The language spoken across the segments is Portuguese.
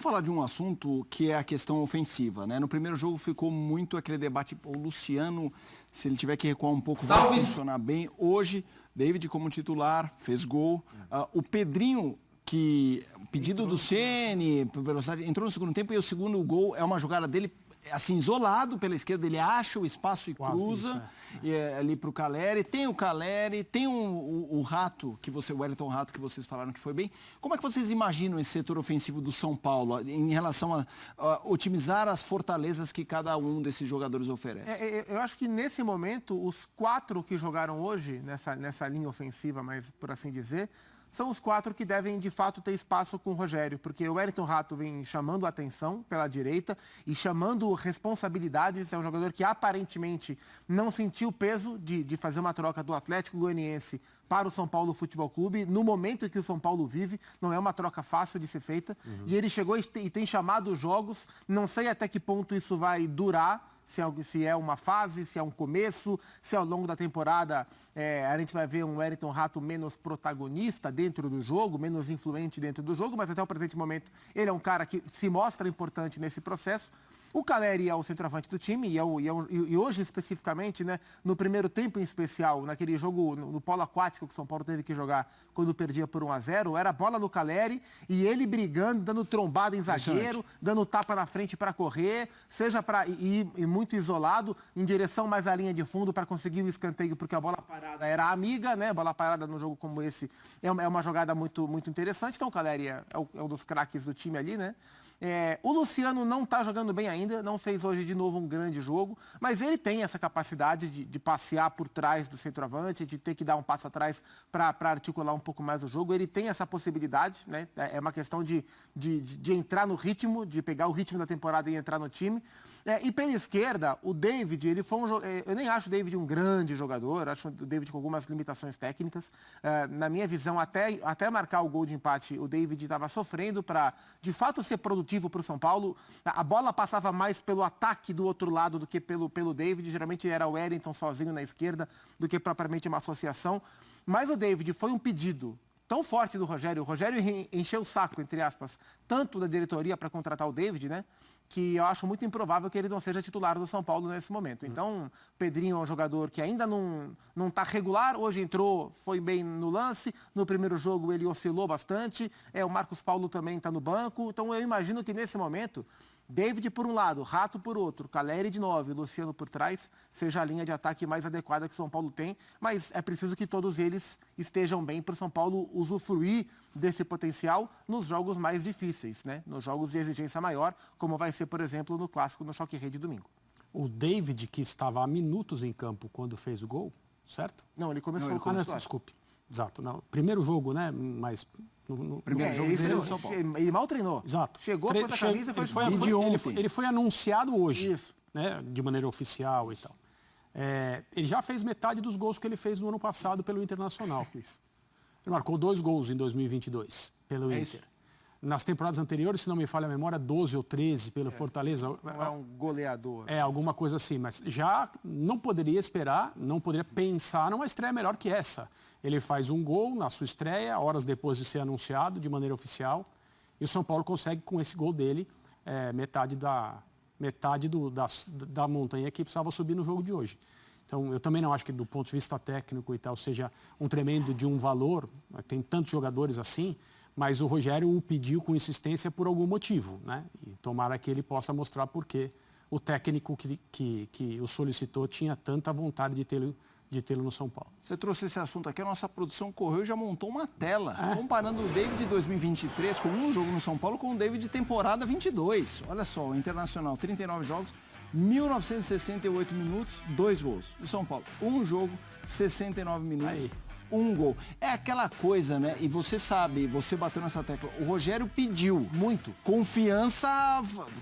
falar de um assunto que é a questão ofensiva, né? No primeiro jogo ficou muito aquele debate, o Luciano, se ele tiver que recuar um pouco, vai funcionar bem. Hoje, David como titular, fez gol. O Pedrinho, que pedido do Ceni, por velocidade, entrou no segundo tempo e o segundo gol é uma jogada dele, assim, isolado pela esquerda, ele acha o espaço e cruza ali para o Calleri. Tem o Calleri, tem o Rato, o Wellington Rato, que vocês falaram que foi bem. Como é que vocês imaginam esse setor ofensivo do São Paulo em relação a otimizar as fortalezas que cada um desses jogadores oferece? Eu acho que nesse momento, os 4 que jogaram hoje, nessa linha ofensiva, mas por assim dizer, são os 4 que devem, de fato, ter espaço com o Rogério, porque o Wellington Rato vem chamando a atenção pela direita e chamando responsabilidades. É um jogador que, aparentemente, não sentiu o peso de fazer uma troca do Atlético Goianiense para o São Paulo Futebol Clube. No momento em que o São Paulo vive, não é uma troca fácil de ser feita. E ele chegou e tem chamado os jogos. Não sei até que ponto isso vai durar, se é uma fase, se é um começo, se ao longo da temporada a gente vai ver um Wellington Rato menos protagonista dentro do jogo, menos influente dentro do jogo, mas até o presente momento ele é um cara que se mostra importante nesse processo. O Calleri é o centroavante do time e hoje especificamente, né, no primeiro tempo em especial, naquele jogo no polo aquático que o São Paulo teve que jogar quando perdia por 1-0, era a bola no Calleri e ele brigando, dando trombada em zagueiro, dando tapa na frente para correr, seja para ir muito isolado, em direção mais à linha de fundo para conseguir o escanteio, porque a bola parada era amiga, né? Bola parada num jogo como esse é uma jogada muito, muito interessante. Então o Calleri é um dos craques do time ali, né? O Luciano não está jogando bem ainda, não fez hoje de novo um grande jogo, mas ele tem essa capacidade de passear por trás do centroavante, de ter que dar um passo atrás para articular um pouco mais o jogo. Ele tem essa possibilidade, né? É uma questão de entrar no ritmo, de pegar o ritmo da temporada e entrar no time. E pela esquerda, o David, ele foi eu nem acho o David um grande jogador, acho o David com algumas limitações técnicas. Na minha visão, até marcar o gol de empate, o David estava sofrendo para, de fato, ser produtivo para o São Paulo. A bola passava mais pelo ataque do outro lado do que pelo David. Geralmente era o Wellington sozinho na esquerda do que propriamente uma associação. Mas o David foi um pedido tão forte do Rogério. O Rogério encheu o saco, entre aspas, tanto da diretoria para contratar o David, né? Que eu acho muito improvável que ele não seja titular do São Paulo nesse momento. Então, Pedrinho é um jogador que ainda não está regular. Hoje entrou, foi bem no lance. No primeiro jogo ele oscilou bastante. O Marcos Paulo também está no banco. Então, eu imagino que nesse momento, David por um lado, Rato por outro, Calleri de 9, Luciano por trás, seja a linha de ataque mais adequada que o São Paulo tem, mas é preciso que todos eles estejam bem para o São Paulo usufruir desse potencial nos jogos mais difíceis, né? Nos jogos de exigência maior, como vai ser, por exemplo, no Clássico no Choque Rei de domingo. O David, que estava há minutos em campo quando fez o gol, certo? Não, ele começou. Desculpe. Exato. Não, primeiro jogo, né? Mas no primeiro jogo dele no São Paulo. Ele mal treinou. Exato. Chegou, pôs a camisa e ele foi anunciado hoje. Isso. Né, de maneira oficial e tal. Ele já fez metade dos gols que ele fez no ano passado pelo Internacional. Isso. Ele marcou 2 gols em 2022 pelo Inter. Isso. Nas temporadas anteriores, se não me falha a memória, 12 ou 13 pelo Fortaleza. Não é um goleador. Alguma coisa assim, mas já não poderia esperar, não poderia pensar numa estreia melhor que essa. Ele faz um gol na sua estreia, horas depois de ser anunciado de maneira oficial, e o São Paulo consegue, com esse gol dele, metade da montanha que precisava subir no jogo de hoje. Então, eu também não acho que, do ponto de vista técnico e tal, seja um tremendo de um valor. Tem tantos jogadores assim, mas o Rogério o pediu com insistência por algum motivo, né? E tomara que ele possa mostrar por que o técnico que o solicitou tinha tanta vontade de tê-lo no São Paulo. Você trouxe esse assunto aqui, a nossa produção correu e já montou uma tela, comparando o David de 2023 com um jogo no São Paulo com o David de temporada 22. Olha só, o Internacional, 39 jogos, 1.968 minutos, 2 gols. O São Paulo, um jogo, 69 minutos, 1 gol. É aquela coisa, né? E você sabe, você bateu nessa tecla, o Rogério pediu muito confiança.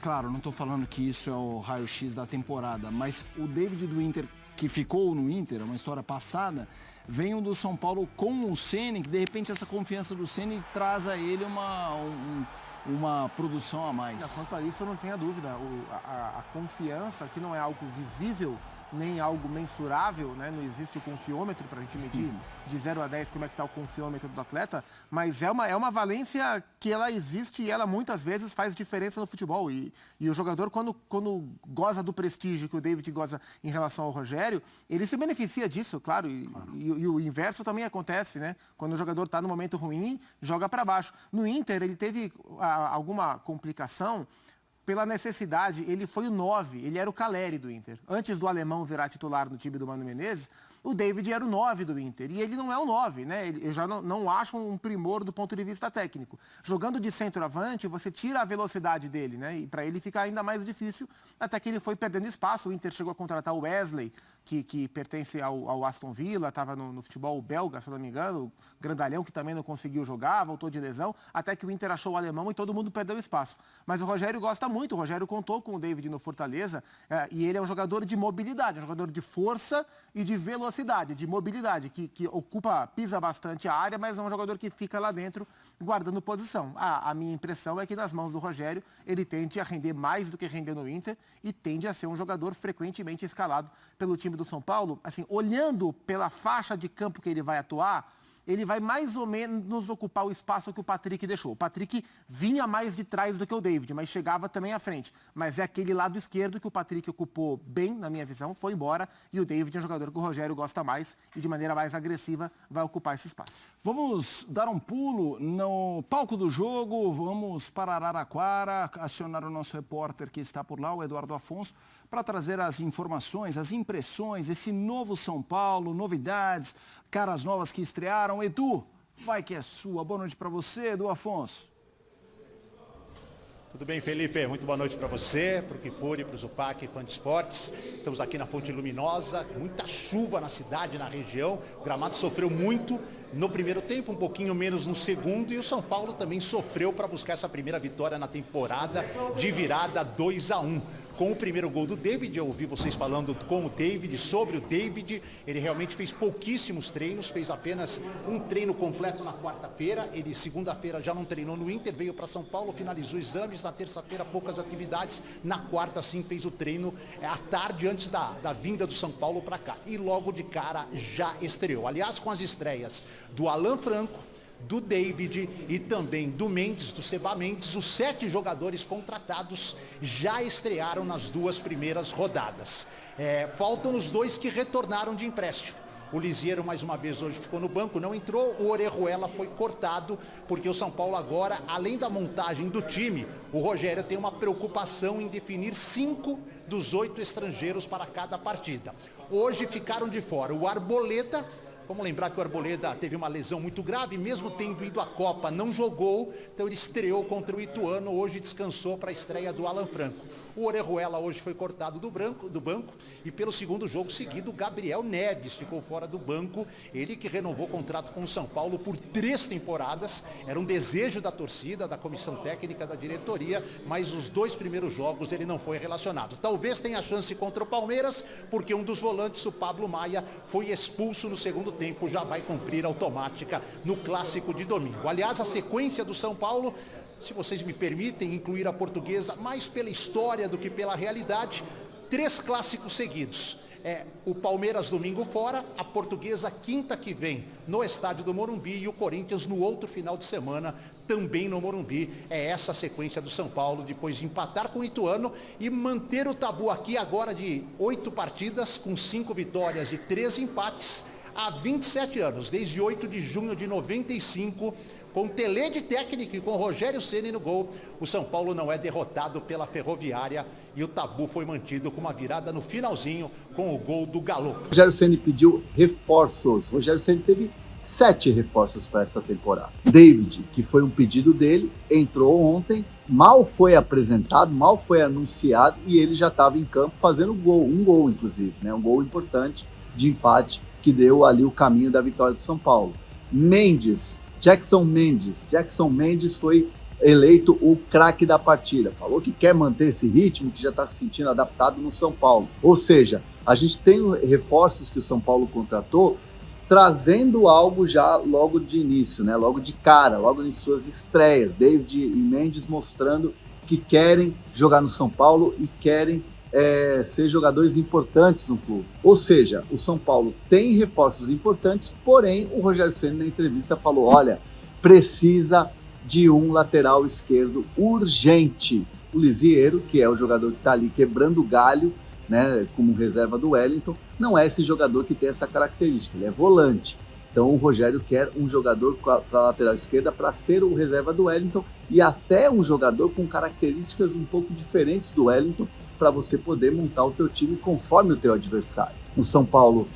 Claro, não estou falando que isso é o raio-x da temporada, mas o David do Inter, que ficou no Inter, uma história passada, vem do São Paulo com o Ceni, que de repente essa confiança do Ceni traz a ele uma produção a mais. Quanto a isso, eu não tenho a dúvida. A confiança, que não é algo visível, nem algo mensurável, né? Não existe o confiômetro para a gente medir de 0 a 10 como é que está o confiômetro do atleta, mas é uma valência que ela existe e ela muitas vezes faz diferença no futebol. E o jogador, quando goza do prestígio que o David goza em relação ao Rogério, ele se beneficia disso, claro. E o inverso também acontece, né? Quando o jogador está no momento ruim, joga para baixo. No Inter, ele teve alguma complicação. Pela necessidade, ele foi o 9, ele era o Caleri do Inter. Antes do alemão virar titular no time do Mano Menezes, o David era o 9 do Inter. E ele não é o 9, né? Eu já não acho um primor do ponto de vista técnico. Jogando de centroavante, você tira a velocidade dele, né? E para ele fica ainda mais difícil, até que ele foi perdendo espaço. O Inter chegou a contratar o Wesley, que pertence ao Aston Villa, estava no futebol belga, se não me engano, o grandalhão que também não conseguiu jogar, voltou de lesão, até que o Inter achou o alemão e todo mundo perdeu espaço. Mas o Rogério gosta muito, o Rogério contou com o David no Fortaleza, e ele é um jogador de mobilidade, um jogador de força e de velocidade, de mobilidade, que pisa bastante a área, mas é um jogador que fica lá dentro guardando posição. A minha impressão é que nas mãos do Rogério ele tende a render mais do que render no Inter e tende a ser um jogador frequentemente escalado pelo time do São Paulo. Assim, olhando pela faixa de campo que ele vai atuar, ele vai mais ou menos ocupar o espaço que o Patrick deixou. O Patrick vinha mais de trás do que o David, mas chegava também à frente. Mas é aquele lado esquerdo que o Patrick ocupou bem, na minha visão, foi embora, e o David é um jogador que o Rogério gosta mais e de maneira mais agressiva vai ocupar esse espaço. Vamos dar um pulo no palco do jogo, vamos para Araraquara, acionar o nosso repórter que está por lá, o Eduardo Afonso, para trazer as informações, as impressões, esse novo São Paulo, novidades, caras novas que estrearam. Edu, vai que é sua. Boa noite para você, Edu Afonso. Tudo bem, Felipe? Muito boa noite para você, para o Kifuri, para o Zupac, fã de esportes. Estamos aqui na Fonte Luminosa, muita chuva na cidade, na região. O gramado sofreu muito no primeiro tempo, um pouquinho menos no segundo. E o São Paulo também sofreu para buscar essa primeira vitória na temporada de virada 2-1. Com o primeiro gol do David, eu ouvi vocês falando com o David, sobre o David, ele realmente fez pouquíssimos treinos, fez apenas um treino completo na quarta-feira, ele segunda-feira já não treinou no Inter, veio para São Paulo, finalizou exames, na terça-feira poucas atividades, na quarta sim fez o treino à tarde antes da vinda do São Paulo para cá, e logo de cara já estreou. Aliás, com as estreias do Alan Franco, do David e também do Mendes, do Seba Mendes, os 7 jogadores contratados já estrearam nas 2 primeiras rodadas. Faltam os 2 que retornaram de empréstimo. O Lisieiro, mais uma vez, hoje ficou no banco, não entrou. O Orejuela foi cortado, porque o São Paulo agora, além da montagem do time, o Rogério tem uma preocupação em definir 5 dos 8 estrangeiros para cada partida. Hoje ficaram de fora o Arboleda. Vamos lembrar que o Arboleda teve uma lesão muito grave, mesmo tendo ido à Copa, não jogou, então ele estreou contra o Ituano, hoje descansou para a estreia do Alan Franco. O Orejuela hoje foi cortado do banco e pelo segundo jogo seguido, o Gabriel Neves ficou fora do banco, ele que renovou o contrato com o São Paulo por 3 temporadas, era um desejo da torcida, da comissão técnica, da diretoria, mas os 2 primeiros jogos ele não foi relacionado. Talvez tenha chance contra o Palmeiras, porque um dos volantes, o Pablo Maia, foi expulso no segundo tempo, já vai cumprir automática no clássico de domingo. Aliás, a sequência do São Paulo, se vocês me permitem incluir a Portuguesa mais pela história do que pela realidade, 3 clássicos seguidos. O Palmeiras domingo fora, a Portuguesa quinta que vem no estádio do Morumbi e o Corinthians no outro final de semana também no Morumbi. É essa a sequência do São Paulo depois de empatar com o Ituano e manter o tabu aqui agora de 8 partidas com 5 vitórias e 3 empates há 27 anos, desde 8 de junho de 95, com Telê de técnico e com Rogério Ceni no gol, o São Paulo não é derrotado pela Ferroviária e o tabu foi mantido com uma virada no finalzinho com o gol do Galo. Rogério Ceni pediu reforços. Rogério Ceni teve 7 reforços para essa temporada. David, que foi um pedido dele, entrou ontem, mal foi apresentado, mal foi anunciado e ele já estava em campo fazendo gol, um gol inclusive, né? Um gol importante de empate que deu ali o caminho da vitória do São Paulo. Jackson Mendes foi eleito o craque da partida. Falou que quer manter esse ritmo, que já está se sentindo adaptado no São Paulo. Ou seja, a gente tem reforços que o São Paulo contratou, trazendo algo já logo de início, né? Logo de cara, logo em suas estreias. David e Mendes mostrando que querem jogar no São Paulo e querem ser jogadores importantes no clube. Ou seja, o São Paulo tem reforços importantes, porém o Rogério Ceni na entrevista falou, olha, precisa de um lateral esquerdo urgente. O Lisieiro, que é o jogador que está ali quebrando o galho, né, como reserva do Wellington, não é esse jogador que tem essa característica, ele é volante. Então o Rogério quer um jogador para a lateral esquerda para ser o reserva do Wellington e até um jogador com características um pouco diferentes do Wellington para você poder montar o teu time conforme o teu adversário. O São Paulo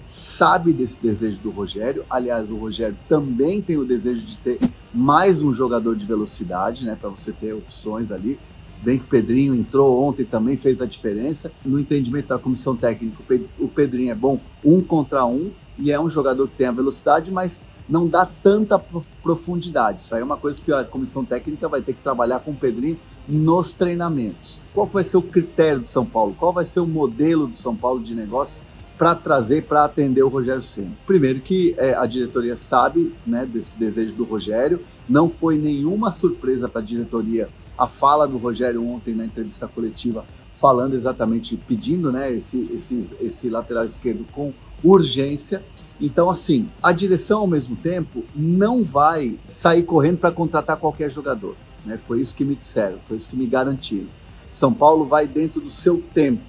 sabe desse desejo do Rogério, aliás, o Rogério também tem o desejo de ter mais um jogador de velocidade, né, para você ter opções ali. Bem que o Pedrinho entrou ontem, também fez a diferença. No entendimento da comissão técnica, o Pedrinho é bom 1 contra 1 e é um jogador que tem a velocidade, mas não dá tanta profundidade. Isso aí é uma coisa que a comissão técnica vai ter que trabalhar com o Pedrinho nos treinamentos. Qual vai ser o critério do São Paulo? Qual vai ser o modelo do São Paulo de negócio para trazer, para atender o Rogério Ceni? Primeiro que a diretoria sabe, né, desse desejo do Rogério, não foi nenhuma surpresa para a diretoria a fala do Rogério ontem na entrevista coletiva, falando exatamente, pedindo, né, esse lateral esquerdo com urgência. Então, assim, a direção, ao mesmo tempo, não vai sair correndo para contratar qualquer jogador, né? Foi isso que me disseram, foi isso que me garantiram. São Paulo vai dentro do seu tempo.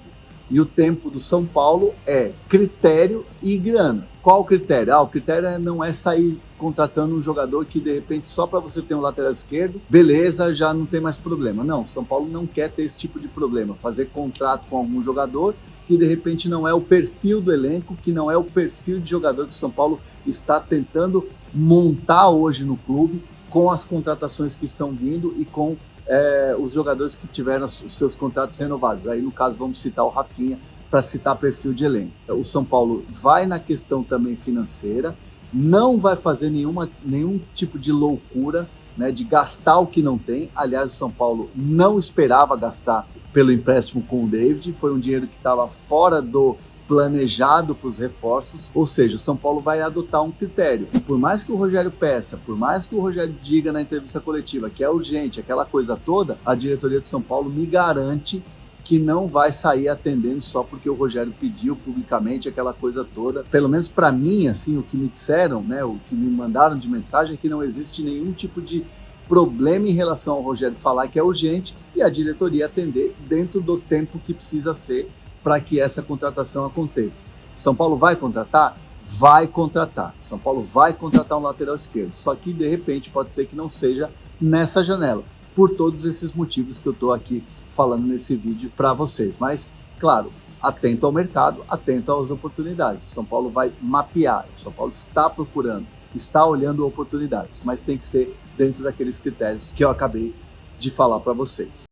E o tempo do São Paulo é critério e grana. Qual o critério? O critério não é sair contratando um jogador que, de repente, só para você ter um lateral esquerdo, beleza, já não tem mais problema. Não, São Paulo não quer ter esse tipo de problema. Fazer contrato com algum jogador que, de repente, não é o perfil do elenco, que não é o perfil de jogador que o São Paulo está tentando montar hoje no clube, com as contratações que estão vindo e com os jogadores que tiveram os seus contratos renovados. Aí, no caso, vamos citar o Rafinha para citar perfil de elenco. O São Paulo vai na questão também financeira, não vai fazer nenhum tipo de loucura, né, de gastar o que não tem. Aliás, o São Paulo não esperava gastar pelo empréstimo com o David, foi um dinheiro que estava fora do planejado para os reforços, ou seja, o São Paulo vai adotar um critério. Por mais que o Rogério peça, por mais que o Rogério diga na entrevista coletiva que é urgente, aquela coisa toda, a diretoria do São Paulo me garante que não vai sair atendendo só porque o Rogério pediu publicamente aquela coisa toda. Pelo menos para mim, assim, o que me disseram, né, o que me mandaram de mensagem é que não existe nenhum tipo de problema em relação ao Rogério falar que é urgente e a diretoria atender dentro do tempo que precisa ser para que essa contratação aconteça. São Paulo vai contratar? Vai contratar. São Paulo vai contratar um lateral esquerdo, só que de repente pode ser que não seja nessa janela, por todos esses motivos que eu estou aqui falando nesse vídeo para vocês. Mas, claro, atento ao mercado, atento às oportunidades. O São Paulo vai mapear, o São Paulo está procurando, está olhando oportunidades, mas tem que ser dentro daqueles critérios que eu acabei de falar para vocês.